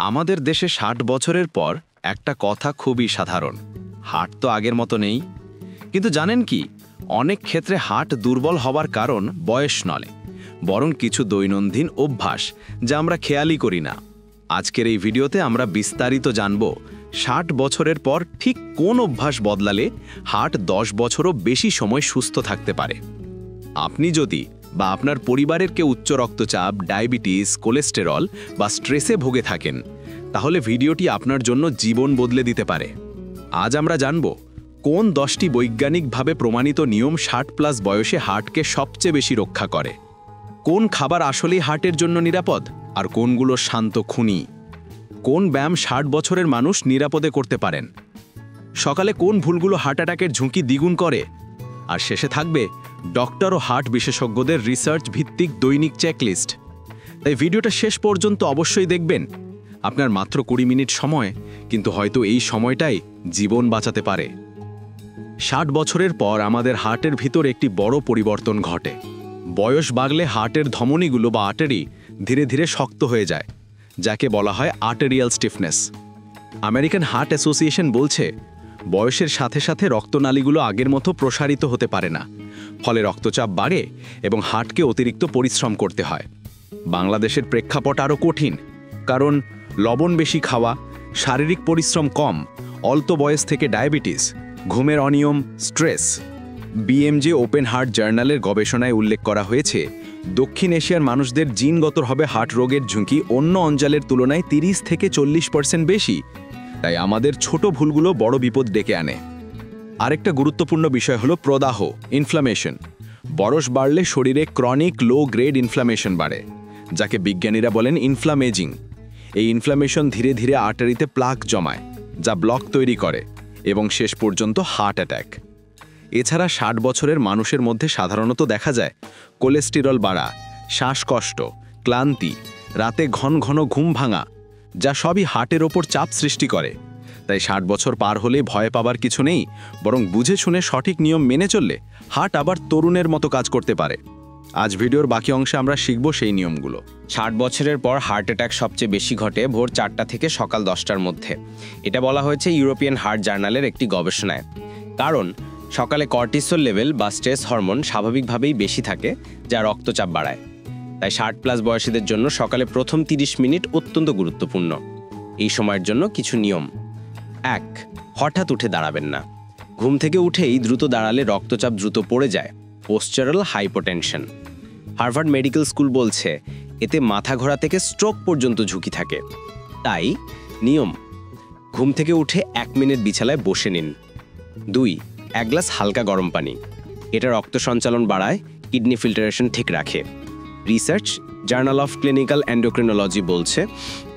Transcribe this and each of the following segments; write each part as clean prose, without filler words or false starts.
আমাদের দেশে ৬০ বছরের পর একটা কথা খুবই সাধারণ, হার্ট তো আগের মতো নেই। কিন্তু জানেন কি, অনেক ক্ষেত্রে হার্ট দুর্বল হবার কারণ বয়স নয়, বরং কিছু দৈনন্দিন অভ্যাস যা আমরা খেয়ালই করি না। আজকের এই ভিডিওতে আমরা বিস্তারিত জানব ৬০ বছরের পর ঠিক কোন অভ্যাস বদলালে হার্ট ১০ বছরও বেশি সময় সুস্থ থাকতে পারে। আপনি যদি বা আপনার পরিবারের কেউ উচ্চ রক্তচাপ, ডায়াবেটিস, কোলেস্টেরল বা স্ট্রেসে ভুগে থাকেন, তাহলে ভিডিওটি আপনার জন্য জীবন বদলে দিতে পারে। আজ আমরা জানব কোন 10টি বৈজ্ঞানিকভাবে প্রমাণিত নিয়ম ৬০+ বয়সে হার্টকে সবচেয়ে বেশি রক্ষা করে, কোন খাবার আসলেই হার্টের জন্য নিরাপদ আর কোনগুলো শান্ত খুনি, কোন ব্যায়াম ৬০ বছরের মানুষ নিরাপদে করতে পারেন, সকালে কোন ভুলগুলো হার্ট অ্যাটাকের ঝুঁকি দ্বিগুণ করে, আর শেষে থাকবে ডক্টর ও হার্ট বিশেষজ্ঞদের রিসার্চ ভিত্তিক দৈনিক চেকলিস্ট। তাই ভিডিওটা শেষ পর্যন্ত অবশ্যই দেখবেন। আপনার মাত্র ২০ মিনিট সময়, কিন্তু হয়তো এই সময়টাই জীবন বাঁচাতে পারে। ৬০ বছরের পর আমাদের হার্টের ভিতর একটি বড় পরিবর্তন ঘটে। বয়স বাড়লে হার্টের ধমনীগুলো বা আর্টারি ধীরে ধীরে শক্ত হয়ে যায়, যাকে বলা হয় arterial stiffness. American heart association বলছে, বয়সের সাথে সাথে রক্তনালীগুলো আগের মতো প্রসারিত হতে পারে না, ফলে রক্তচাপ বাড়ে এবং হার্টকে অতিরিক্ত পরিশ্রম করতে হয়। বাংলাদেশের প্রেক্ষাপট আরও কঠিন, কারণ লবণ বেশি খাওয়া, শারীরিক পরিশ্রম কম, অল্প বয়স থেকে ডায়াবেটিস, ঘুমের অনিয়ম, স্ট্রেস। বিএমজে ওপেন হার্ট জার্নালের গবেষণায় উল্লেখ করা হয়েছে, দক্ষিণ এশিয়ার মানুষদের জিনগতভাবে হার্ট রোগের ঝুঁকি অন্য অঞ্চলের তুলনায় ৩০ থেকে ৪০% বেশি। তাই আমাদের ছোট ভুলগুলো বড় বিপদ ডেকে আনে। আরেকটা গুরুত্বপূর্ণ বিষয় হলো প্রদাহ, ইনফ্লামেশন। বয়স বাড়লে শরীরে ক্রনিক লো গ্রেড ইনফ্লামেশন বাড়ে, যাকে বিজ্ঞানীরা বলেন ইনফ্লামেজিং। এই ইনফ্লামেশন ধীরে ধীরে আর্টারিতে প্লাক জমায়, যা ব্লক তৈরি করে এবং শেষ পর্যন্ত হার্ট অ্যাটাক। এছাড়া ৬০ বছরের মানুষের মধ্যে সাধারণত দেখা যায় কোলেস্টেরল বাড়া, শ্বাসকষ্ট, ক্লান্তি, রাতে ঘন ঘন ঘুম ভাঙা, যা সবই হার্টের ওপর চাপ সৃষ্টি করে। তাই ৬০ বছর পার হলে ভয় পাবার কিছু নেই, বরং বুঝে শুনে সঠিক নিয়ম মেনে চললে হার্ট আবার তরুণের মতো কাজ করতে পারে। আজ ভিডিওর বাকি অংশে আমরা শিখব সেই নিয়মগুলো। ৬০ বছরের পর হার্ট অ্যাটাক সবচেয়ে বেশি ঘটে ভোর ৪টা থেকে সকাল 10টার মধ্যে। এটা বলা হয়েছে ইউরোপিয়ান হার্ট জার্নালের একটি গবেষণায়। কারণ সকালে কর্টিসল লেভেল বা স্ট্রেস হরমোন স্বাভাবিকভাবেই বেশি থাকে, যা রক্তচাপ বাড়ায়। তাই ৬০+ বয়সীদের জন্য সকালে প্রথম ৩০ মিনিট অত্যন্ত গুরুত্বপূর্ণ। এই সময়ের জন্য কিছু নিয়ম। ১. হঠাৎ উঠে দাঁড়াবেন না। ঘুম থেকে উঠেই দ্রুত দাঁড়ালে রক্তচাপ দ্রুত পড়ে যায়, পোস্চারাল হাইপোটেনশন। হার্ভার্ড মেডিকেল স্কুল বলছে, এতে মাথা ঘোরা থেকে স্ট্রোক পর্যন্ত ঝুঁকি থাকে। তাই নিয়ম: ঘুম থেকে উঠে ১ মিনিট বিছানায় বসে নিন। ২. ১ গ্লাস হালকা গরম পানি। এটা রক্ত সঞ্চালন বাড়ায়, কিডনি ফিল্টারেশন ঠিক রাখে। Research journal of clinical endocrinology বলছে,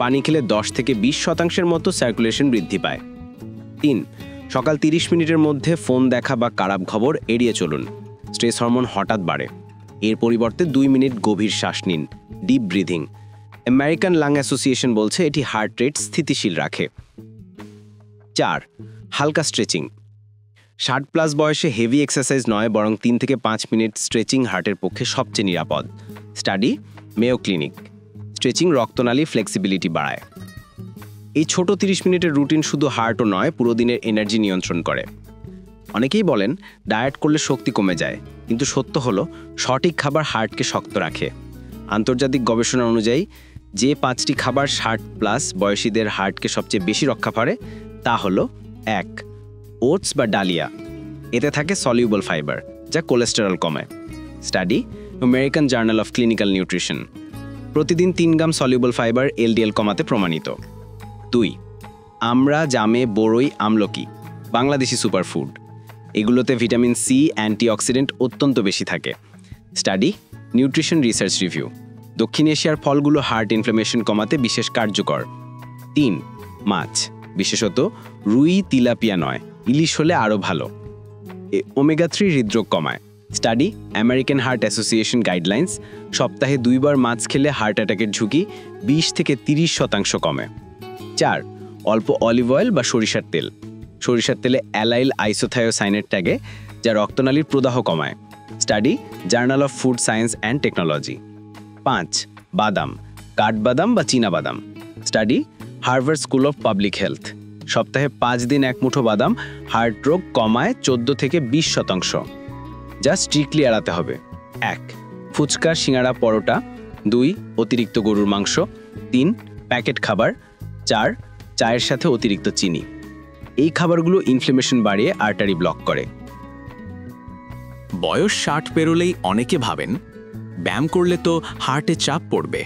পানি খেলে ১০ থেকে ২০% মতো সার্কুলেশন বৃদ্ধি পায়। ৩. সকাল ৩০ মিনিটের মধ্যে ফোন দেখা বা খারাপ খবর এড়িয়ে চলুন। স্ট্রেস হরমোন হঠাৎ বাড়ে। এর পরিবর্তে ২ মিনিট গভীর শ্বাস নিন, deep breathing. American lung association বলছে, এটি হার্ট রেট স্থিতিশীল রাখে। ৪. হালকা স্ট্রেচিং। ৬০+ বয়সে হেভি এক্সারসাইজ নয়, বরং ৩ থেকে ৫ মিনিট স্ট্রেচিং হার্টের পক্ষে সবচেয়ে নিরাপদ। Study Mayo clinic. স্ট্রেচিং রক্তনালী ফ্লেক্সিবিলিটি বাড়ায়। এই ছোট ৩০ মিনিটের রুটিন শুধু হার্টও নয়, পুরো দিনের এনার্জি নিয়ন্ত্রণ করে। অনেকেই বলেন ডায়েট করলে শক্তি কমে যায়, কিন্তু সত্য হলো সঠিক খাবার হার্টকে শক্ত রাখে। আন্তর্জাতিক গবেষণা অনুযায়ী যে 5টি খাবার ৬০+ বয়সীদের হার্টকে সবচেয়ে বেশি রক্ষা করে তা হলো: ১. ওটস বা ডালিয়া। এতে থাকে সলিউবল ফাইবার, যা কোলেস্টেরল কমায়। Study American journal of clinical nutrition. প্রতিদিন ৩ গ্রাম সলিউবল ফাইবার এলডিএল কমাতে প্রমাণিত। ২. আমড়া, জামে, বড়ই, আমলকি বাংলাদেশি সুপারফুড। এগুলোতে ভিটামিন সি, অ্যান্টিঅক্সিডেন্ট অত্যন্ত বেশি থাকে। Study nutrition research review. দক্ষিণ এশিয়ার ফলগুলো হার্ট ইনফ্লামেশন কমাতে বিশেষ কার্যকর। ৩. মাছ, বিশেষত রুই, তিলাপিয়া নয়, ইলিশ হলে আরও ভালো। ওমেগা 3 হৃদরোগ কমায়। Study American heart association guidelines. সপ্তাহে ২ বার মাছ খেলে হার্ট অ্যাটাকের ঝুঁকি ২০ থেকে ৩০% কমে। ৪. অল্প অলিভ অয়েল বা সরিষার তেল। সরিষার তেলে অ্যালাইল আইসোথায়োসাইনেট থাকে, যা রক্তনালীর প্রদাহ কমায়। Study journal of food science and technology. ৫. বাদাম, কাঠবাদাম বা চীনাবাদাম। Study Harvard school of public health. সপ্তাহে 5 দিন এক মুঠো বাদাম হার্ট রোগ কমায় 14 থেকে 20%। যা স্ট্রিক্টলি এড়াতে হবে: 1. ফুচকা, সিঙ্গাড়া, পরোটা। 2. অতিরিক্ত গরুর মাংস। 3. প্যাকেট খাবার। 4. চায়ের সাথে অতিরিক্ত চিনি। এই খাবারগুলো ইনফ্লেমেশন বাড়িয়ে আর্টারি ব্লক করে। বয়স 60 পেরোলেই অনেকে ভাবেন ব্যায়াম করলে তো হার্টে চাপ পড়বে,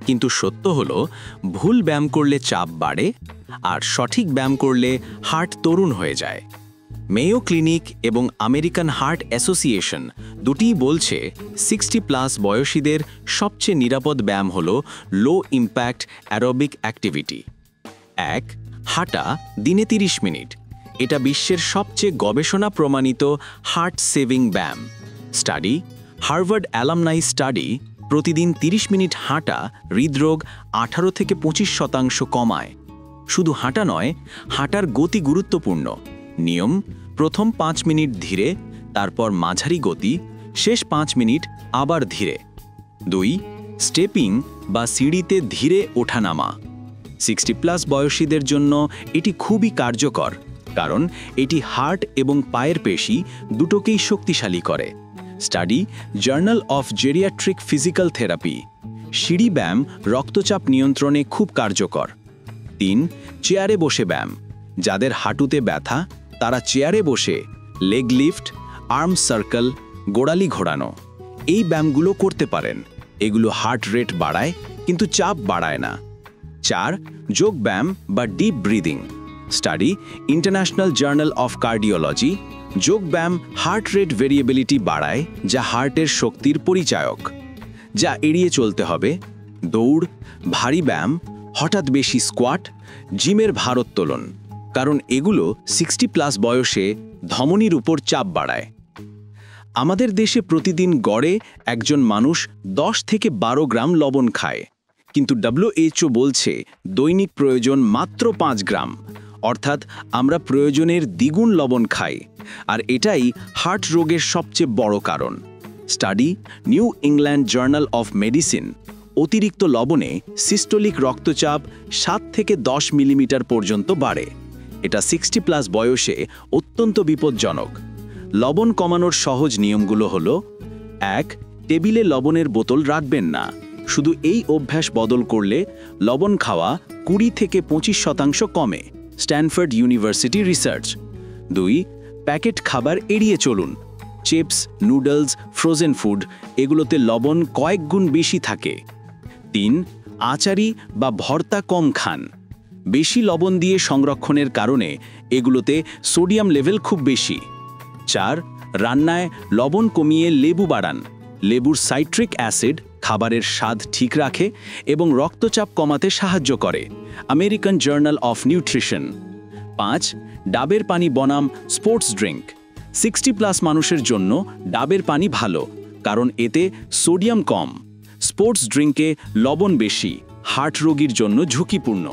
কিন্তু সত্য হলো ভুল ব্যায়াম করলে চাপ বাড়ে আর সঠিক ব্যায়াম করলে হার্ট তরুণ হয়ে যায়। মেয়ো ক্লিনিক এবং আমেরিকান হার্ট অ্যাসোসিয়েশন দুটিই বলছে 60+ বয়সীদের সবচেয়ে নিরাপদ ব্যায়াম হল লো ইম্প্যাক্ট অ্যারোবিক অ্যাক্টিভিটি। 1. হাঁটা দিনে 30 মিনিট। এটা বিশ্বের সবচেয়ে গবেষণা প্রমাণিত হার্ট সেভিং ব্যায়াম। স্টাডি, হার্ভার্ড অ্যালামনাই স্টাডি, প্রতিদিন 30 মিনিট হাঁটা হৃদরোগ 18 থেকে 25% কমায়। শুধু হাঁটা নয়, হাঁটার গতি গুরুত্বপূর্ণ। নিয়ম: প্রথম 5 মিনিট ধীরে, তারপর মাঝারি গতি, শেষ 5 মিনিট আবার ধীরে। 2. স্টেপিং বা সিঁড়িতে ধীরে ওঠানামা। 60+ বয়সীদের জন্য এটি খুবই কার্যকর, কারণ এটি হার্ট এবং পায়ের পেশি দুটোকেই শক্তিশালী করে। Study, journal of geriatric physical therapy. সিঁড়ি ব্যায়াম রক্তচাপ নিয়ন্ত্রণে খুব কার্যকর। 3. চেয়ারে বসে ব্যায়াম। যাদের হাঁটুতে ব্যথা তারা চেয়ারে বসে লেগ লিফট, আর্ম সার্কেল, গোড়ালি ঘোরানো এই ব্যায়ামগুলো করতে পারেন। এগুলো হার্ট রেট বাড়ায় কিন্তু চাপ বাড়ায় না। 4. যোগ ব্যায়াম বা deep breathing. Study, international journal of cardiology. যোগ ব্যায়াম হার্ট রেট ভেরিয়েবিলিটি বাড়ায়, যা হার্টের শক্তির পরিচায়ক। যা এড়িয়ে চলতে হবে: দৌড়, ভারী ব্যায়াম, হঠাৎ বেশি স্কোয়াট, জিমের ভারোত্তোলন, কারণ এগুলো 60+ বয়সে ধমনীর উপর চাপ বাড়ায়। আমাদের দেশে প্রতিদিন গড়ে একজন মানুষ 10 থেকে 12 গ্রাম লবণ খায়, কিন্তু WHO বলছে দৈনিক প্রয়োজন মাত্র 5 গ্রাম, অর্থাৎ আমরা প্রয়োজনের দ্বিগুণ লবণ খাই, আর এটাই হার্ট রোগের সবচেয়ে বড় কারণ। Study, new England journal of medicine, অতিরিক্ত লবণে সিস্টোলিক রক্তচাপ 7 থেকে 10 মিলিমিটার পর্যন্ত বাড়ে। এটা 60+ বয়সে অত্যন্ত বিপজ্জনক। লবণ কমানোর সহজ নিয়মগুলো হলো: 1. টেবিলে লবণের বোতল রাখবেন না। শুধু এই অভ্যাস বদল করলে লবণ খাওয়া 20 থেকে 25% কমে। Stanford university research. 2. প্যাকেট খাবার এড়িয়ে চলুন। চিপস, নুডলস, ফ্রোজেন ফুড এগুলোতে লবণ কয়েক গুণ বেশি থাকে। 3. আচারি বা ভর্তা কম খান। বেশি লবণ দিয়ে সংরক্ষণের কারণে এগুলোতে সোডিয়াম লেভেল খুব বেশি। 4. রান্নায় লবণ কমিয়ে লেবু বাড়ান। লেবুর সাইট্রিক অ্যাসিড খাবারের স্বাদ ঠিক রাখে এবং রক্তচাপ কমাতে সাহায্য করে। American journal of nutrition. 5. ডাবের পানি বনাম স্পোর্টস ড্রিঙ্ক। 60+ মানুষের জন্য ডাবের পানি ভালো, কারণ এতে সোডিয়াম কম। স্পোর্টস ড্রিঙ্কে লবণ বেশি, হার্ট রোগীর জন্য ঝুঁকিপূর্ণ।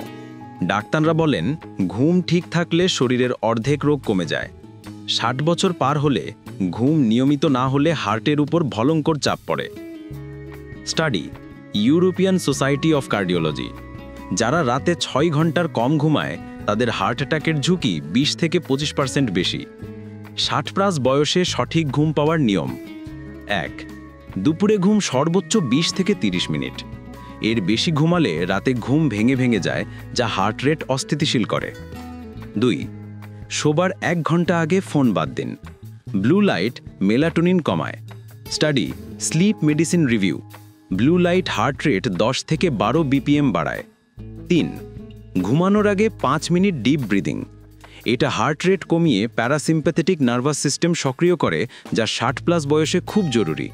ডাক্তাররা বলেন ঘুম ঠিক থাকলে শরীরের অর্ধেক রোগ কমে যায়। 60 বছর পার হলে ঘুম নিয়মিত না হলে হার্টের উপর ভয়ঙ্কর চাপ পড়ে। Study, European society of cardiology. যারা রাতে 6 ঘন্টার কম ঘুমায় তাদের হার্ট অ্যাটাকের ঝুঁকি 20 থেকে 25% বেশি। 60+ বয়সে সঠিক ঘুম পাওয়ার নিয়ম: 1. দুপুরে ঘুম সর্বোচ্চ 20 থেকে 30 মিনিট। এর বেশি ঘুমালে রাতে ঘুম ভেঙে ভেঙে যায়, যা হার্ট রেট অস্থিতিশীল করে। 2. শোবার 1 ঘন্টা আগে ফোন বাদ দিন। ব্লু লাইট মেলাটোনিন কমায়। Study, sleep medicine review. Blue light heart rate 10 থেকে 12 BPM বাড়ায়। 3. ঘুমানোর আগে 5 মিনিট ডিপ ব্রিদিং। এটা হার্ট রেট কমিয়ে প্যারাসিম্প্যাথেটিক নার্ভাস সিস্টেম সক্রিয় করে, যা 60+ বয়সে খুব জরুরি।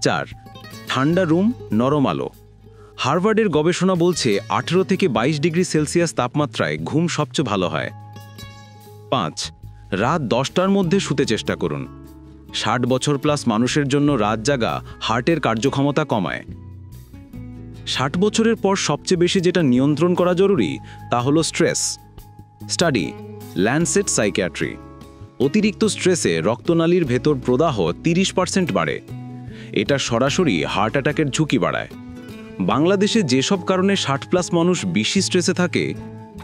4. ঠান্ডা রুম, নরম আলো। হার্ভার্ডের গবেষণা বলছে 18 থেকে 22 ডিগ্রি সেলসিয়াস তাপমাত্রায় ঘুম সবচেয়ে ভালো হয়। 5. রাত 10টার মধ্যে শুতে চেষ্টা করুন। 60 বছর প্লাস মানুষের জন্য রাত জাগা হার্টের কার্যক্ষমতা কমায়। 60 বছরের পর সবচেয়ে বেশি যেটা নিয়ন্ত্রণ করা জরুরি তা হলো স্ট্রেস। Study, Lancet psychiatry. অতিরিক্ত স্ট্রেসে রক্তনালীর ভেতর প্রদাহ 30% বাড়ে। এটা সরাসরি হার্ট অ্যাটাকের ঝুঁকি বাড়ায়। বাংলাদেশে যেসব কারণে 60+ মানুষ বেশি স্ট্রেসে থাকে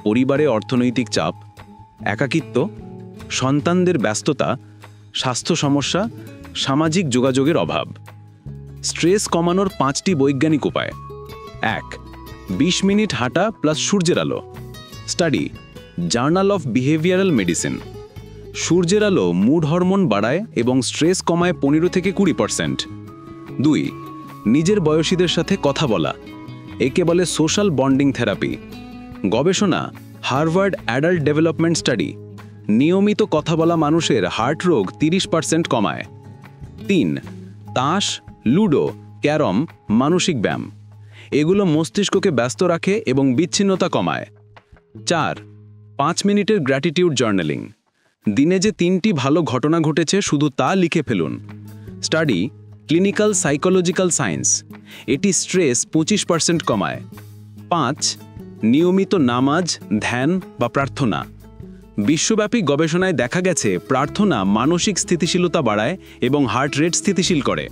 পরিবারে অর্থনৈতিক চাপ, একাকিত্ব, সন্তানদের ব্যস্ততা, স্বাস্থ্য সমস্যা, সামাজিক যোগাযোগের অভাব। স্ট্রেস কমানোর 5টি বৈজ্ঞানিক উপায়। 1. 20 মিনিট হাঁটা প্লাস সূর্যের আলো। Study, journal of behavioural medicine. সূর্যের আলো মুড হরমোন বাড়ায় এবং স্ট্রেস কমায় 15 থেকে 20%। 2. নিজের বয়সীদের সাথে কথা বলা, একে বলে সোশ্যাল বন্ডিং থেরাপি। গবেষণা, হার্ভার্ড অ্যাডাল্ট ডেভেলপমেন্ট স্টাডি, নিয়মিত কথা বলা মানুষের হার্ট রোগ 30% কমায়। 3. তাস, লুডো, ক্যারম, মানসিক ব্যায়াম, এগুলো মস্তিষ্ককে ব্যস্ত রাখে এবং বিচ্ছিন্নতা কমায়। 4. 5 মিনিটের গ্র্যাটিটিউড জার্নালিং, দিনে যে 3টি ভালো ঘটনা ঘটেছে শুধু তা লিখে ফেলুন। স্টাডি, ক্লিনিক্যাল সাইকোলজিক্যাল সায়েন্স, এটি স্ট্রেস 25% কমায়। 5. নিয়মিত নামাজ, ধ্যান বা প্রার্থনা। বিশ্বব্যাপী গবেষণায় দেখা গেছে প্রার্থনা মানসিক স্থিতিশীলতা বাড়ায় এবং হার্ট রেট স্থিতিশীল করে।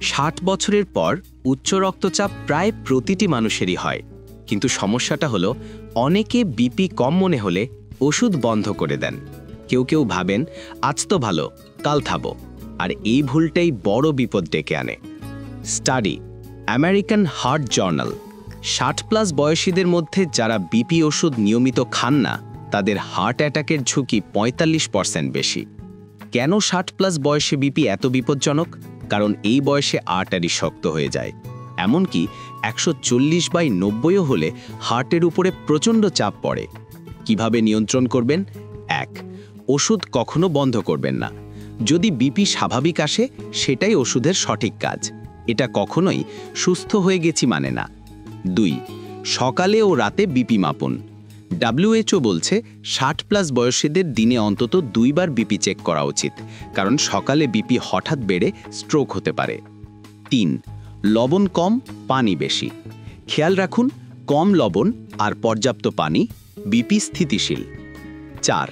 60 বছরের পর উচ্চ রক্তচাপ প্রায় প্রতিটি মানুষেরই হয়, কিন্তু সমস্যাটা হলো অনেকে বিপি কম মনে হলে ওষুধ বন্ধ করে দেন। কেউ কেউ ভাবেন আজ তো ভালো, কাল থামো, আর এই ভুলটাই বড় বিপদ ডেকে আনে। স্টাডি, আমেরিকান হার্ট জার্নাল, 60+ বয়সীদের মধ্যে যারা বিপি ওষুধ নিয়মিত খান না তাদের হার্ট অ্যাটাকের ঝুঁকি 45% বেশি। কেন 60+ বয়সে বিপি এত বিপজ্জনক? কারণ এই বয়সে আর্টারি শক্ত হয়ে যায়, এমনকি 140/90 হলে হার্টের উপরে প্রচণ্ড চাপ পড়ে। কিভাবে নিয়ন্ত্রণ করবেন? 1. ওষুধ কখনো বন্ধ করবেন না। যদি বিপি স্বাভাবিক আসে সেটাই ওষুধের সঠিক কাজ, এটা কখনোই সুস্থ হয়ে গেছি মানে না। 2. সকালে ও রাতে বিপি মাপুন। WHO বলছে 60+ বয়সীদের দিনে অন্তত 2 বার বিপি চেক করা উচিত, কারণ সকালে বিপি হঠাৎ বেড়ে স্ট্রোক হতে পারে। 3. লবণ কম, পানি বেশি। খেয়াল রাখুন কম লবণ আর পর্যাপ্ত পানি, বিপি স্থিতিশীল। 4.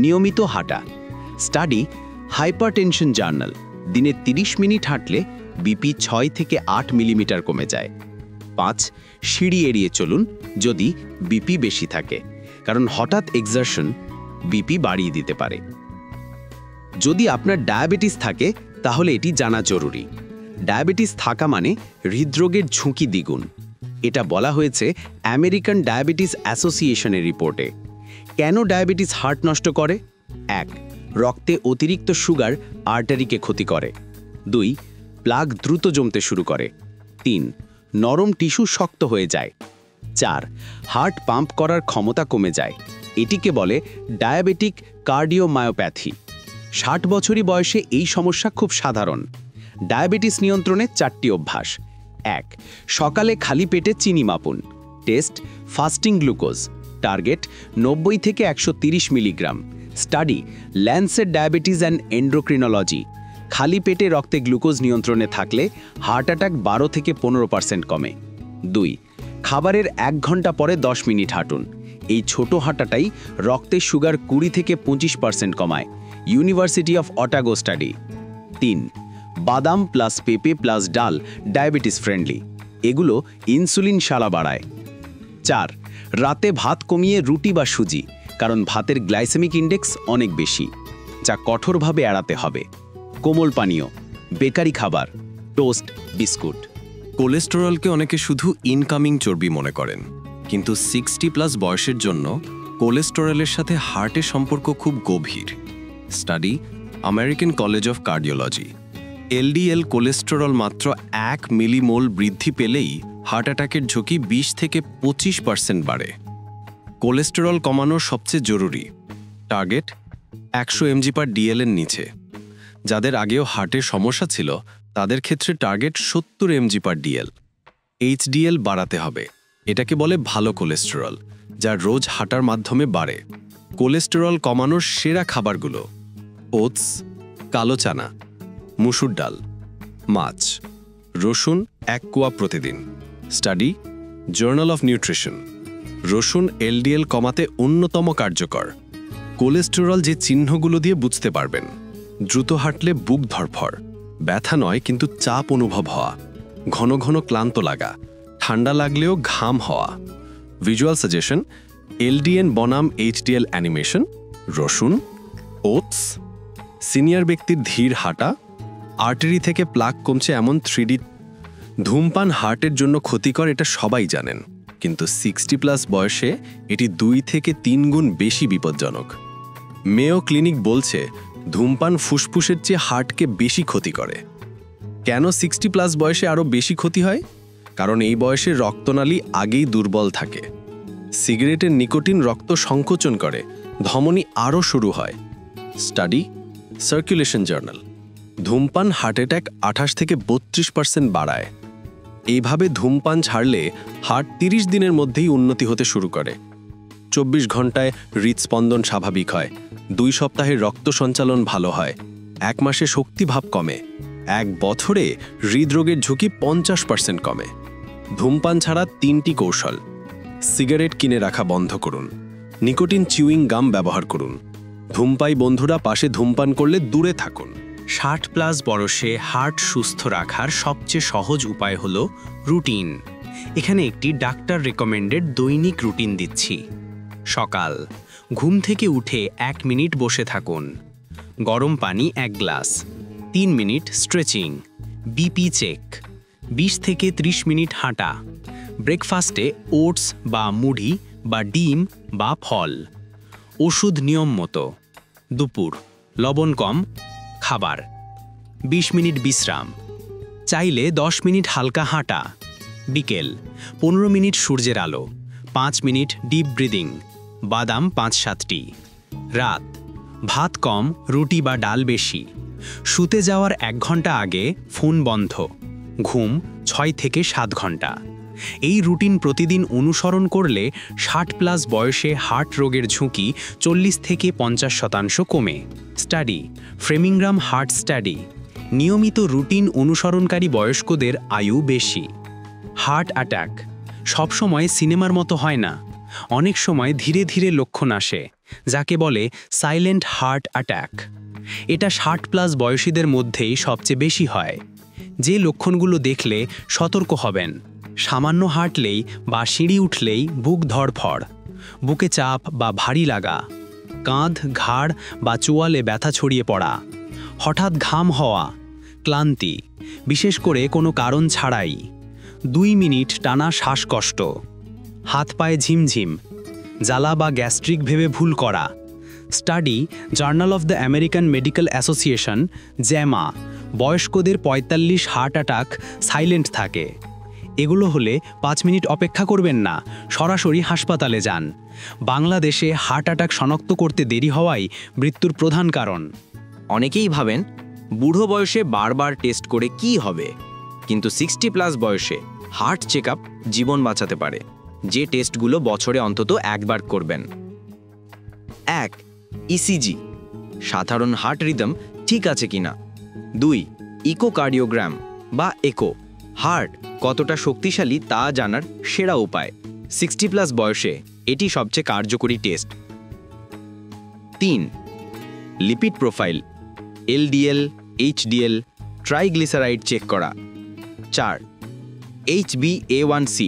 নিয়মিত হাঁটা। স্টাডি, হাইপারটেনশন জার্নাল, দিনে 30 মিনিট হাঁটলে বিপি 6 থেকে 8 মিলিমিটার কমে যায়। 5. সিঁড়ি এড়িয়ে চলুন যদি বিপি বেশি থাকে, কারণ হঠাৎ এক্সারশন বিপি বাড়িয়ে দিতে পারে। যদি আপনার ডায়াবেটিস থাকে তাহলে এটি জানা জরুরি। ডায়াবেটিস থাকা মানে হৃদরোগের ঝুঁকি দ্বিগুণ, এটা বলা হয়েছে আমেরিকান ডায়াবেটিস অ্যাসোসিয়েশনের রিপোর্টে। কেন ডায়াবেটিস হার্ট নষ্ট করে? 1. রক্তে অতিরিক্ত সুগার আর্টারিকে ক্ষতি করে। 2. প্লাগ দ্রুত জমতে শুরু করে। 3. নরম টিস্যু শক্ত হয়ে যায়। 4. হার্ট পাম্প করার ক্ষমতা কমে যায়, এটিকে বলে ডায়াবেটিক কার্ডিওমায়োপ্যাথি। 60 বছরই বয়সে এই সমস্যা খুব সাধারণ। ডায়াবেটিস নিয়ন্ত্রণে 4টি অভ্যাস। 1. সকালে খালি পেটে চিনি মাপুন। টেস্ট, ফাস্টিং গ্লুকোজ, টার্গেট 90 থেকে 130 milligram. Study, Lancet diabetes and endocrinology, খালি পেটে রক্তে গ্লুকোজ নিয়ন্ত্রণে থাকলে হার্ট অ্যাটাক 12 থেকে 15% কমে। 2. খাবারের 1 ঘন্টা পরে 10 মিনিট হাঁটুন। এই ছোট হাঁটাটাই রক্তে সুগার 20 থেকে 25% কমায়। University of Otago study. 3. বাদাম প্লাস পেঁপে প্লাস ডাল ডায়াবেটিস ফ্রেন্ডলি, এগুলো ইনসুলিন সারা বাড়ায়। 4. রাতে ভাত কমিয়ে রুটি বা সুজি, কারণ ভাতের গ্লাইসেমিক ইন্ডেক্স অনেক বেশি, যা কঠোরভাবে এড়াতে হবে। কোমল পানীয়, বেকারি খাবার, টোস্ট, বিস্কুট। কোলেস্টেরলকে অনেকে শুধু ইনকামিং চর্বি মনে করেন, কিন্তু 60+ বয়সের জন্য কোলেস্টেরলের সাথে হার্টের সম্পর্ক খুব গভীর। Study, American college of cardiology. LDL cholesterol মাত্র 1 মিলিমোল বৃদ্ধি পেলেই হার্ট অ্যাটাকের ঝুঁকি 20 থেকে 25% বাড়ে। কোলেস্টেরল কমানোর সবচেয়ে জরুরি টার্গেট 100 mg/dl এর নিচে। যাদের আগেও হার্টের সমস্যা ছিল তাদের ক্ষেত্রে টার্গেট 70 mg/dl। এইচডিএল বাড়াতে হবে, এটাকে বলে ভালো কোলেস্টেরল, যা রোজ হাঁটার মাধ্যমে বাড়ে। কোলেস্টেরল কমানোর সেরা খাবারগুলো: ওটস, কালো চানা, মুসুর ডাল, মাছ, রসুন 1 কোয়া প্রতিদিন। স্টাডি, জার্নাল অফ নিউট্রিশন, রসুন এলডিএল কমাতে অন্যতম কার্যকর। কোলেস্টেরল যে চিহ্নগুলো দিয়ে বুঝতে পারবেন: দ্রুত হাঁটলে বুক ধড়ফড়, ব্যথা নয় কিন্তু চাপ অনুভব হওয়া, ঘন ঘন ক্লান্ত লাগা, ঠান্ডা লাগলেও ঘাম হওয়া। ভিজুয়াল সাজেশন: এলডিএন বনাম এইচডিএল অ্যানিমেশন, রসুন, ওটস, সিনিয়র ব্যক্তির ধীর হাঁটা, আর্টারি থেকে প্লাক কমছে এমন 3D। ধূমপান হার্টের জন্য ক্ষতিকর, এটা সবাই জানেন, কিন্তু 60+ বয়সে এটি 2 থেকে 3 গুণ বেশি বিপজ্জনক। মেয়ো ক্লিনিক বলছে ধূমপান ফুসফুসের চেয়ে হার্টকে বেশি ক্ষতি করে। কেন 60+ বয়সে আরও বেশি ক্ষতি হয়? কারণ এই বয়সে রক্তনালী আগেই দুর্বল থাকে। সিগারেটের নিকোটিন রক্ত সংকোচন করে, ধমনী আরও শুরু হয়। স্টাডি, সার্কুলেশন জার্নাল, ধূমপান হার্ট অ্যাটাক 28 থেকে 32% বাড়ায়। এইভাবে ধূমপান ছাড়লে হার্ট 30 দিনের মধ্যেই উন্নতি হতে শুরু করে। 24 ঘন্টায় হৃদস্পন্দন স্বাভাবিক হয়, 2 সপ্তাহে রক্ত সঞ্চালন ভালো হয়, 1 মাসে শক্তিভাব কমে, 1 বছরে হৃদরোগের ঝুঁকি 50% কমে। ধূমপান ছাড়া 3টি কৌশল। সিগারেট কিনে রাখা বন্ধ করুন, নিকোটিন চিউইং গাম ব্যবহার করুন, ধূমপায়ী বন্ধুরা পাশে ধূমপান করলে দূরে থাকুন। 60+ বয়সে হার্ট সুস্থ রাখার সবচেয়ে সহজ উপায় হল রুটিন। এখানে একটি ডাক্তার রেকমেন্ডেড দৈনিক রুটিন দিচ্ছি। সকাল, ঘুম থেকে উঠে 1 মিনিট বসে থাকুন, গরম পানি 1 glass, 3 minute stretching, BP check, 20 থেকে 30 মিনিট হাঁটা, ব্রেকফাস্টে ওটস বা মুড়ি বা ডিম বা ফল, ওষুধ নিয়ম মতো, দুপুর লবণ কম খাবার, 20 মিনিট বিশ্রাম, চাইলে 10 মিনিট হালকা হাঁটা, বিকেল 15 মিনিট সূর্যের আলো, 5 মিনিট ডিপ ব্রিদিং, বাদাম 5-7টি, রাত ভাত কম, রুটি বা ডাল বেশি, শুতে যাওয়ার 1 ঘন্টা আগে ফোন বন্ধ, ঘুম 6 থেকে 7 ঘন্টা। এই রুটিন প্রতিদিন অনুসরণ করলে 60+ বয়সে হার্ট রোগের ঝুঁকি 40 থেকে 50% কমে। স্টাডি, ফ্রেমিংগ্রাম হার্ট স্টাডি, নিয়মিত রুটিন অনুসরণকারী বয়স্কদের আয়ু বেশি। হার্ট অ্যাটাক সবসময় সিনেমার মতো হয় না, অনেক সময় ধীরে ধীরে লক্ষণ আসে, যাকে বলে সাইলেন্ট হার্ট অ্যাটাক। এটা 60+ বয়সীদের মধ্যেই সবচেয়ে বেশি হয়। যে লক্ষণগুলো দেখলে সতর্ক হবেন: সামান্য হাঁটলেই বা সিঁড়ি উঠলেই বুক ধড়ফড়, বুকে চাপ বা ভারী লাগা, কাঁধ, ঘাড় বা চোয়ালে ব্যথা ছড়িয়ে পড়া, হঠাৎ ঘাম হওয়া, ক্লান্তি, বিশেষ করে কোনো কারণ ছাড়াই, 2 মিনিট টানা শ্বাসকষ্ট, হাত পায়ে ঝিমঝিম, জ্বালা বা গ্যাস্ট্রিক ভেবে ভুল করা। Study, journal of the American medical association, JAMA, বয়স্কদের 45 হার্ট অ্যাটাক সাইলেন্ট থাকে। এগুলো হলে 5 মিনিট অপেক্ষা করবেন না, সরাসরি হাসপাতালে যান। বাংলাদেশে হার্ট অ্যাটাক শনাক্ত করতে দেরি হওয়াই মৃত্যুর প্রধান কারণ। অনেকেই ভাবেন বুড়ো বয়সে বারবার টেস্ট করে কি হবে, কিন্তু 60+ বয়সে হার্ট চেকআপ জীবন বাঁচাতে পারে। যে টেস্টগুলো বছরে অন্তত 1 বার করবেন: 1. ইসিজি, সাধারণ হার্ট রিদম ঠিক আছে কিনা। 2. ইকোকার্ডিওগ্রাম বা একো, হার্ট কতটা শক্তিশালী তা জানার সেরা উপায়। 60+ বয়সে এটি সবচেয়ে কার্যকরী test. 3. Lipid profile, LDL, HDL, triglyceride check করা। 4. HbA1c,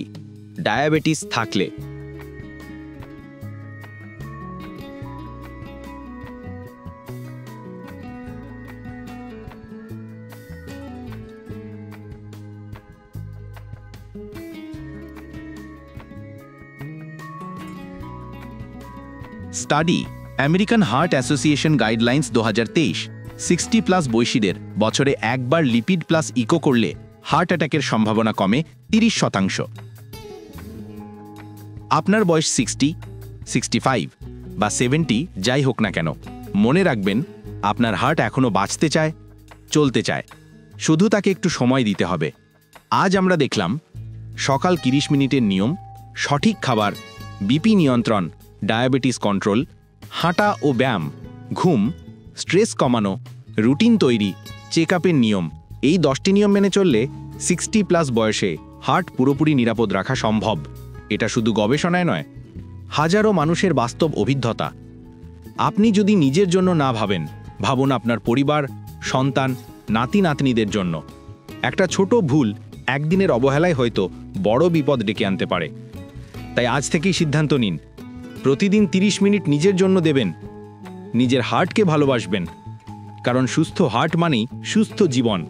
ডায়াবেটিস থাকলে। Study, American heart association guidelines 2023, 60+ বয়সীদের বছরে 1 বার লিপিড প্লাস ইকো করলে হার্ট অ্যাটাকের সম্ভাবনা কমে 30%। আপনার বয়স 60, 65 বা 70 যাই হোক না কেন, মনে রাখবেন আপনার হার্ট এখনও বাঁচতে চায়, চলতে চায়, শুধু তাকে একটু সময় দিতে হবে। আজ আমরা দেখলাম সকাল 30 মিনিটের নিয়ম, সঠিক খাবার, বিপি নিয়ন্ত্রণ, ডায়াবেটিস কন্ট্রোল, হাঁটা ও ব্যায়াম, ঘুম, স্ট্রেস কমানো, রুটিন তৈরি, চেকআপের নিয়ম। এই 10টি নিয়ম মেনে চললে 60+ বয়সে হার্ট পুরোপুরি নিরাপদ রাখা সম্ভব। এটা শুধু গবেষণায় নয়, হাজারো মানুষের বাস্তব অভিজ্ঞতা। আপনি যদি নিজের জন্য না ভাবেন, ভাবুন আপনার পরিবার, সন্তান, নাতি নাতনিদের জন্য। একটা ছোট ভুল একদিনের অবহেলায় হয়তো বড় বিপদ ডেকে আনতে পারে। তাই আজ থেকেই সিদ্ধান্ত নিন, প্রতিদিন 30 মিনিট নিজের জন্য দেবেন। নিজের হার্টকে ভালোবাসবেন, কারণ সুস্থ হার্ট মানেই সুস্থ জীবন।